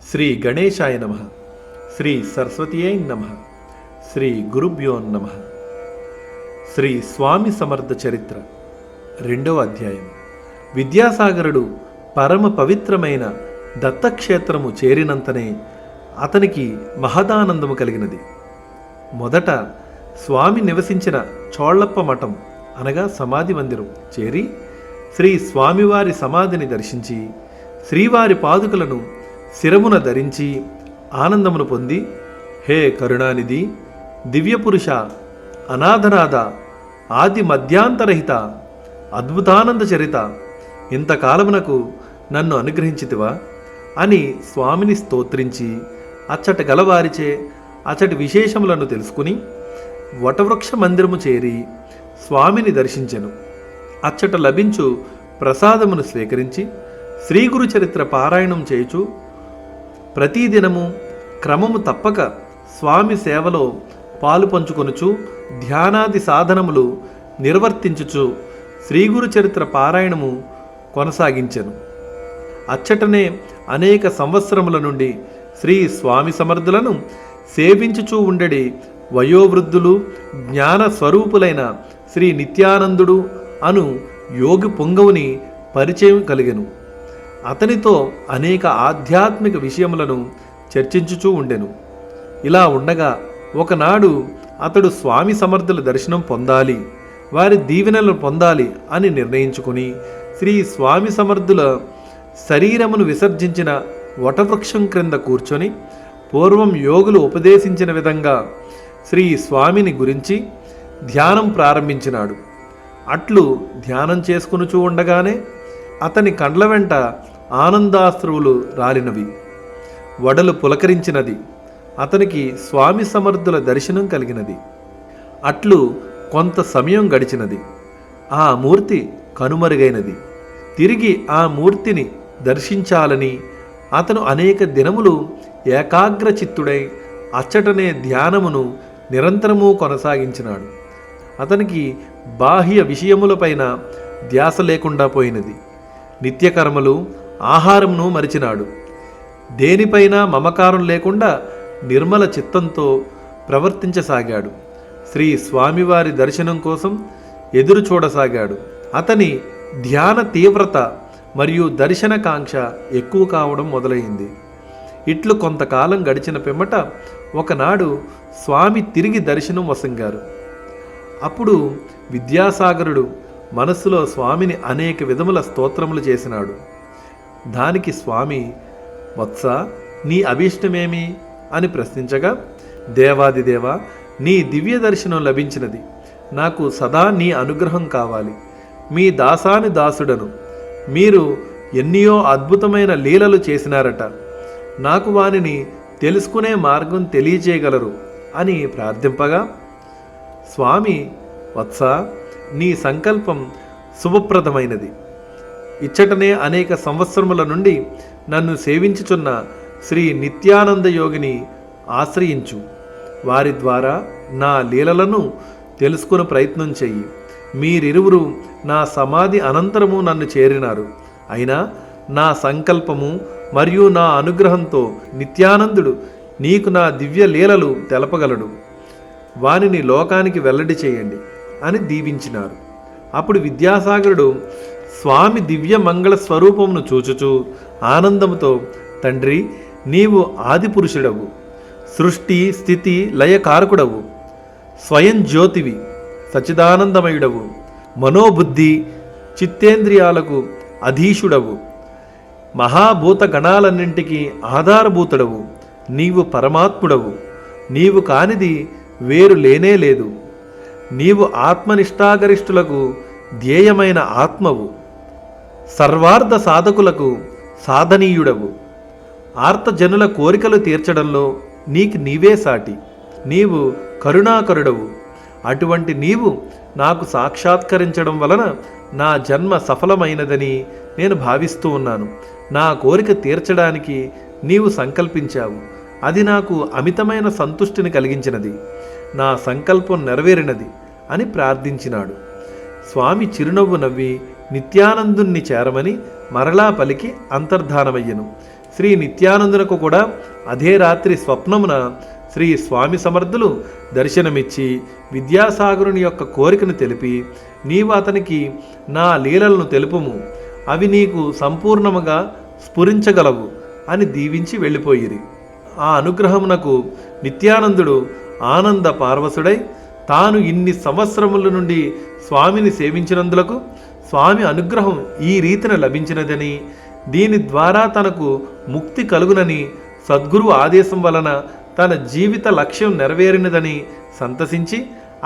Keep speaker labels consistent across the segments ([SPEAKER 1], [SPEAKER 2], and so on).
[SPEAKER 1] శ్రీ గణేశాయ నమః. శ్రీ సరస్వతీయై నమః. శ్రీ గురుభ్యో నమః. శ్రీ స్వామి సమర్థ చరిత్ర 2వ అధ్యాయం. విద్యాసాగరుడు పరమ పవిత్రమైన దత్తక్షేత్రము చేరినంతనే అతనికి మహదానందము కలిగినది. మొదట స్వామి నివసించిన చోళప్ప మఠం అనగా సమాధి మందిరం చేరి శ్రీ స్వామివారి సమాధిని దర్శించి శ్రీవారి పాదుకలను శిరమున ధరించి ఆనందమును పొంది, హే కరుణానిధి, దివ్యపురుష, అనాథనాథ, ఆది మధ్యాంతరహిత, అద్భుతానంద చరిత, ఇంతకాలమునకు నన్ను అనుగ్రహించితివా అని స్వామిని స్తోత్రించి అచ్చట గలవారిచే అచ్చటి విశేషములను తెలుసుకుని వటవృక్ష మందిరము చేరి స్వామిని దర్శించెను. అచ్చట లభించు ప్రసాదమును స్వీకరించి శ్రీగురు చరిత్ర పారాయణం చేయుచు ప్రతిదినము క్రమము తప్పక స్వామి సేవలో పాలు పంచుకొనుచు ధ్యానాది సాధనములు నిర్వర్తించుచు శ్రీగురు చరిత్ర పారాయణము కొనసాగించెను. అచ్చటనే అనేక సంవత్సరముల నుండి శ్రీ స్వామి సమర్థులను సేవించుచూ ఉండడి వయోవృద్ధులు జ్ఞాన స్వరూపులైన శ్రీ నిత్యానందుడు అను యోగి పొంగవుని పరిచయం కలిగెను. అతనితో అనేక ఆధ్యాత్మిక విషయములను చర్చించుచూ ఉండెను. ఇలా ఉండగా ఒకనాడు అతడు స్వామి సమర్థుల దర్శనం పొందాలి, వారి దీవెనలు పొందాలి అని నిర్ణయించుకుని శ్రీ స్వామి సమర్థుల శరీరమును విసర్జించిన వటవృక్షం క్రింద కూర్చొని పూర్వం యోగులు ఉపదేశించిన విధంగా శ్రీ స్వామిని గురించి ధ్యానం ప్రారంభించినాడు. అట్లు ధ్యానం చేసుకునుచూ ఉండగానే అతని కండ్ల వెంట ఆనందాశ్రువులు రాలినవి, వడలు పులకరించినది. అతనికి స్వామి సమర్థుల దర్శనం కలిగినది. అట్లు కొంత సమయం గడిచినది. ఆ మూర్తి కనుమరుగైనది. తిరిగి ఆ మూర్తిని దర్శించాలని అతను అనేక దినములు ఏకాగ్రచిత్తుడై అచ్చటనే ధ్యానమును నిరంతరము కొనసాగించినాడు. అతనికి బాహ్య విషయములపైన ధ్యాస లేకుండా పోయినది. నిత్యకర్మలు, ఆహారమును మరిచినాడు. దేనిపైన మమకారం లేకుండా నిర్మల చిత్తంతో ప్రవర్తించసాగాడు. శ్రీ స్వామివారి దర్శనం కోసం ఎదురు చూడసాగాడు. అతని ధ్యాన తీవ్రత మరియు దర్శనకాంక్ష ఎక్కువ కావడం మొదలైంది. ఇట్లు కొంతకాలం గడిచిన పిమ్మట ఒకనాడు స్వామి తిరిగి దర్శనం వసంగారు. అప్పుడు విద్యాసాగరుడు మనస్సులో స్వామిని అనేక విధముల స్తోత్రములు చేసినాడు. దానికి స్వామి, వత్స, నీ అభీష్టమేమి అని ప్రశ్నించగా, దేవాదిదేవ, నీ దివ్య దర్శనం లభించినది. నాకు సదా నీ అనుగ్రహం కావాలి. మీ దాసాని దాసుడను. మీరు ఎన్నో అద్భుతమైన లీలలు చేసినారట. నాకు వానిని తెలుసుకునే మార్గం తెలియచేయగలరు అని ప్రార్థింపగా, స్వామి, వత్స, నీ సంకల్పం శుభప్రదమైనది. ఇచ్చటనే అనేక సంవత్సరముల నుండి నన్ను సేవించుచున్న శ్రీ నిత్యానంద యోగిని ఆశ్రయించు. వారి ద్వారా నా లీలలను తెలుసుకునే ప్రయత్నం చెయ్యి. మీరిరువురు నా సమాధి అనంతరము నన్ను చేరినారు. అయినా నా సంకల్పము మరియు నా అనుగ్రహంతో నిత్యానందుడు నీకు నా దివ్య లీలలు తెలపగలడు. వానిని లోకానికి వెల్లడి చేయండి అని దీవించినారు. అప్పుడు విద్యాసాగరుడు స్వామి దివ్య మంగళ స్వరూపమును చూచుచూ ఆనందముతో, తండ్రి, నీవు ఆదిపురుషుడవు, సృష్టి స్థితి లయకారకుడవు, స్వయం జ్యోతివి, సచిదానందమయుడవు, మనోబుద్ధి చిత్తేంద్రియాలకు అధీశుడవు, మహాభూత గణాలన్నింటికీ ఆధారభూతుడవు, నీవు పరమాత్ముడవు. నీవు కానిది వేరు లేనే లేదు. నీవు ఆత్మనిష్టాగరిష్ఠులకు ధ్యేయమైన ఆత్మవు, సర్వార్థ సాధకులకు సాధనీయుడవు, ఆర్తజనుల కోరికలు తీర్చడంలో నీకు నీవే సాటి. నీవు కరుణాకరుడవు. అటువంటి నీవు నాకు సాక్షాత్కరించడం వలన నా జన్మ సఫలమైనదని నేను భావిస్తూ ఉన్నాను. నా కోరిక తీర్చడానికి నీవు సంకల్పించావు. అది నాకు అమితమైన సంతుష్టిని కలిగించినది. నా సంకల్పం నెరవేరినది అని ప్రార్థించినాడు. స్వామి చిరునవ్వు నవ్వి నిత్యానందుణ్ణి చేరమని మరలా పలికి అంతర్ధానమయ్యను. శ్రీ నిత్యానందునకు కూడా అదే రాత్రి స్వప్నమున శ్రీ స్వామి సమర్థులు దర్శనమిచ్చి విద్యాసాగరుని యొక్క కోరికను తెలిపి, నీవు అతనికి నా లీలలను తెలుపుము, అవి నీకు సంపూర్ణముగా స్ఫురించగలవు అని దీవించి వెళ్ళిపోయిరి. ఆ అనుగ్రహమునకు నిత్యానందుడు ఆనంద పార్వసుడై తాను ఇన్ని సంవత్సరముల నుండి స్వామిని సేవించినందులకు స్వామి అనుగ్రహం ఈ రీతిన లభించినదని, దీని ద్వారా తనకు ముక్తి కలుగునని, సద్గురు ఆదేశం వలన తన జీవిత లక్ష్యం నెరవేరినదని సంతసించి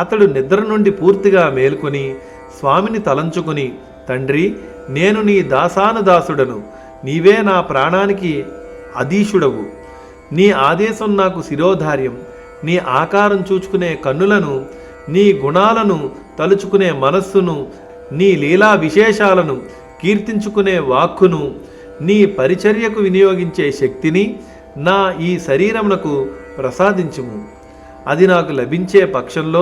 [SPEAKER 1] అతడు నిద్ర నుండి పూర్తిగా మేల్కొని స్వామిని తలంచుకుని, తండ్రి, నేను నీ దాసానుదాసుడను, నీవే నా ప్రాణానికి అధీశుడవు, నీ ఆదేశం నాకు శిరోధార్యం, నీ ఆకారం చూచుకునే కన్నులను, నీ గుణాలను తలుచుకునే మనస్సును, నీ లీలా విశేషాలను కీర్తించుకునే వాక్కును, నీ పరిచర్యకు వినియోగించే శక్తిని నా ఈ శరీరమునకు ప్రసాదించుము. అది నాకు లభించే పక్షంలో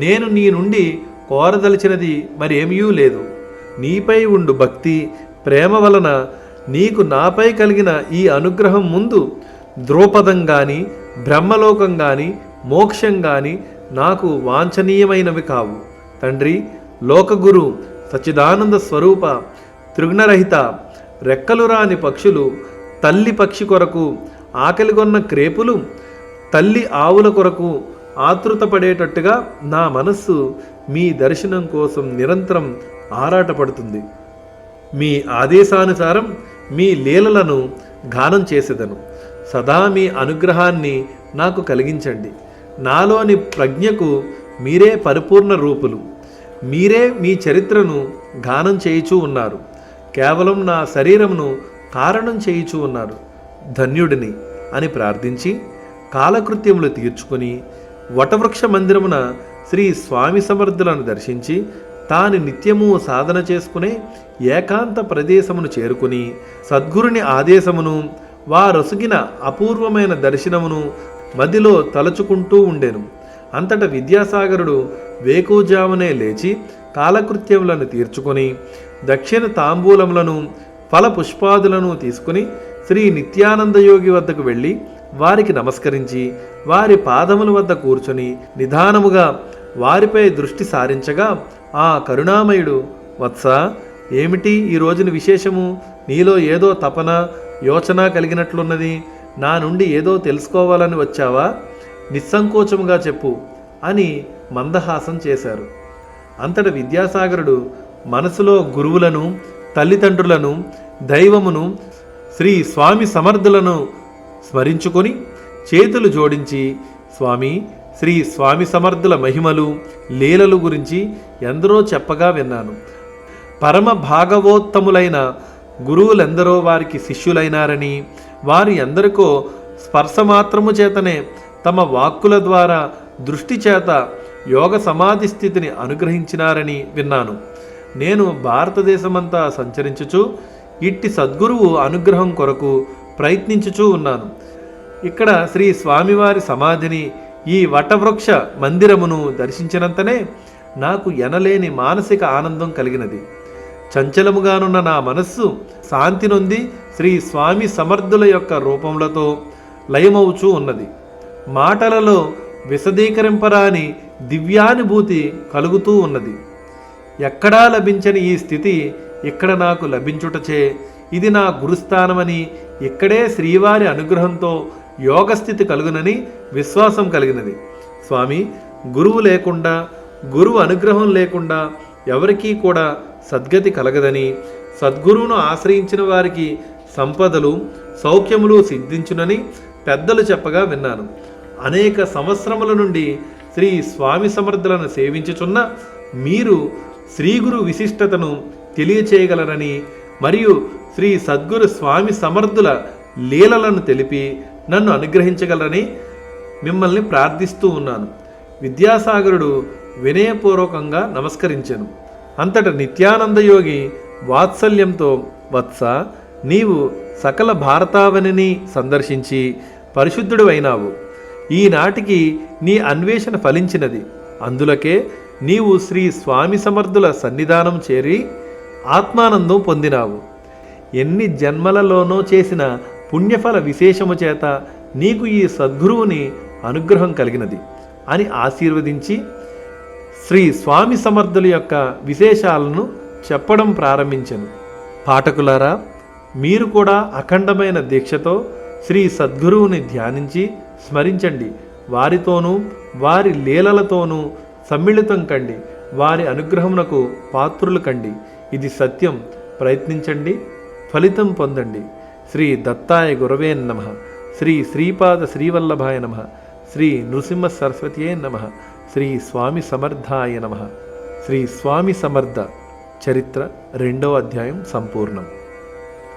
[SPEAKER 1] నేను నీ నుండి కోరదలిచినది మరేమీ లేదు. నీపై ఉండు భక్తి ప్రేమ వలన నీకు నాపై కలిగిన ఈ అనుగ్రహం ముందు ద్రౌపదం గాని, బ్రహ్మలోకం గాని, మోక్షం గాని నాకు వాంఛనీయమైనవి కావు. తండ్రి, లోకగురు, సచ్చిదానంద స్వరూప, త్రిగుణరహిత, రెక్కలు రాని పక్షులు, తల్లి పక్షి కొరకు ఆకలిగొన్న క్రేపులు, తల్లి ఆవుల కొరకు ఆతృతపడేటట్టుగా నా మనస్సు మీ దర్శనం కోసం నిరంతరం ఆరాటపడుతుంది. మీ ఆదేశానుసారం మీ లీలలను గానం చేసేదను. సదా మీ అనుగ్రహాన్ని నాకు కలిగించండి. నాలోని ప్రజ్ఞకు మీరే పరిపూర్ణ రూపులు. మీరే మీ చరిత్రను గానం చేయుచూ ఉన్నారు. కేవలం నా శరీరమును కారణం చేయుచూ ఉన్నారు. ధన్యుడిని అని ప్రార్థించి కాలకృత్యములు తీర్చుకొని వటవృక్ష మందిరమున శ్రీ స్వామి సమర్థులను దర్శించి తాను నిత్యము సాధన చేసుకునే ఏకాంత ప్రదేశమును చేరుకుని సద్గురుని ఆదేశమును వారొసుగిన అపూర్వమైన దర్శనమును మదిలో తలచుకుంటూ ఉండెను. అంతటా విద్యాసాగరుడు వేకువజామునే లేచి కాలకృత్యములను తీర్చుకొని దక్షిణ తాంబూలములను ఫల పుష్పాదులను తీసుకుని శ్రీ నిత్యానందయోగి వద్దకు వెళ్ళి వారికి నమస్కరించి వారి పాదముల వద్ద కూర్చొని నిదానముగా వారిపై దృష్టి సారించగా ఆ కరుణామయుడు, వత్స, ఏమిటి ఈ రోజున విశేషము? నీలో ఏదో తపన యోచన కలిగినట్లున్నది. నా నుండి ఏదో తెలుసుకోవాలని వచ్చావా? నిస్సంకోచముగా చెప్పు అని మందహాసం చేశారు. అంతట విద్యాసాగరుడు మనసులో గురువులను, తల్లిదండ్రులను, దైవమును, శ్రీ స్వామి సమర్థులను స్మరించుకొని చేతులు జోడించి, స్వామి, శ్రీ స్వామి సమర్థుల మహిమలు, లీలలు గురించి ఎందరో చెప్పగా విన్నాను. పరమ భాగవోత్తములైన గురువులెందరో వారికి శిష్యులైనారని, వారు ఎందరికో స్పర్శమాత్రము చేతనే తమ వాక్కుల ద్వారా దృష్టి చేత యోగ సమాధి స్థితిని అనుగ్రహించినారని విన్నాను. నేను భారతదేశమంతా సంచరించుచు ఇట్టి సద్గురువు అనుగ్రహం కొరకు ప్రయత్నించుచూ ఉన్నాను. ఇక్కడ శ్రీ స్వామివారి సమాధిని, ఈ వటవృక్ష మందిరమును దర్శించినంతనే నాకు ఎనలేని మానసిక ఆనందం కలిగినది. చంచలముగానున్న నా మనస్సు శాంతి నొంది శ్రీ స్వామి సమర్థుల యొక్క రూపములతో లయమవుచూ ఉన్నది. మాటలలో విశదీకరింపరాని దివ్యానుభూతి కలుగుతూ ఉన్నది. ఎక్కడా లభించని ఈ స్థితి ఇక్కడ నాకు లభించుటచే ఇది నా గురుస్థానమని, ఇక్కడే శ్రీవారి అనుగ్రహంతో యోగస్థితి కలుగునని విశ్వాసం కలిగినది. స్వామి, గురువు లేకుండా, గురువు అనుగ్రహం లేకుండా ఎవరికీ కూడా సద్గతి కలగదని, సద్గురువును ఆశ్రయించిన వారికి సంపదలు, సౌఖ్యములు సిద్ధించునని పెద్దలు చెప్పగా విన్నాను. అనేక సంవత్సరముల నుండి శ్రీ స్వామి సమర్థులను సేవించుచున్న మీరు శ్రీగురు విశిష్టతను తెలియచేయగలరని, మరియు శ్రీ సద్గురు స్వామి సమర్థుల లీలలను తెలిపి నన్ను అనుగ్రహించగలరని మిమ్మల్ని ప్రార్థిస్తూ ఉన్నాను. విద్యాసాగరుడు వినయపూర్వకంగా నమస్కరించెను. అంతట నిత్యానందయోగి వాత్సల్యంతో, వత్స, నీవు సకల భారతావనిని సందర్శించి పరిశుద్ధుడు అయినావు. ఈనాటికి నీ అన్వేషణ ఫలించినది. అందులకే నీవు శ్రీ స్వామి సమర్థుల సన్నిధానం చేరి ఆత్మానందం పొందినావు. ఎన్ని జన్మలలోనో చేసిన పుణ్యఫల విశేషము చేత నీకు ఈ సద్గురువుని అనుగ్రహం కలిగినది అని ఆశీర్వదించి శ్రీ స్వామి సమర్థుల యొక్క విశేషాలను చెప్పడం ప్రారంభించెను. పాఠకులారా, మీరు కూడా అఖండమైన దీక్షతో శ్రీ సద్గురువుని ధ్యానించి స్మరించండి. వారితోనూ వారి లీలలతోనూ సమ్మిళితం కండి. వారి అనుగ్రహమునకు పాత్రులు కండి. ఇది సత్యం. ప్రయత్నించండి, ఫలితం పొందండి. శ్రీ దత్తాయ గురవే నమః. శ్రీ శ్రీపాద శ్రీవల్లభాయ నమః. శ్రీ నృసింహ సరస్వతియే నమః. శ్రీ స్వామి సమర్థాయ నమః. శ్రీ స్వామి సమర్థ చరిత్ర 2వ అధ్యాయం సంపూర్ణం.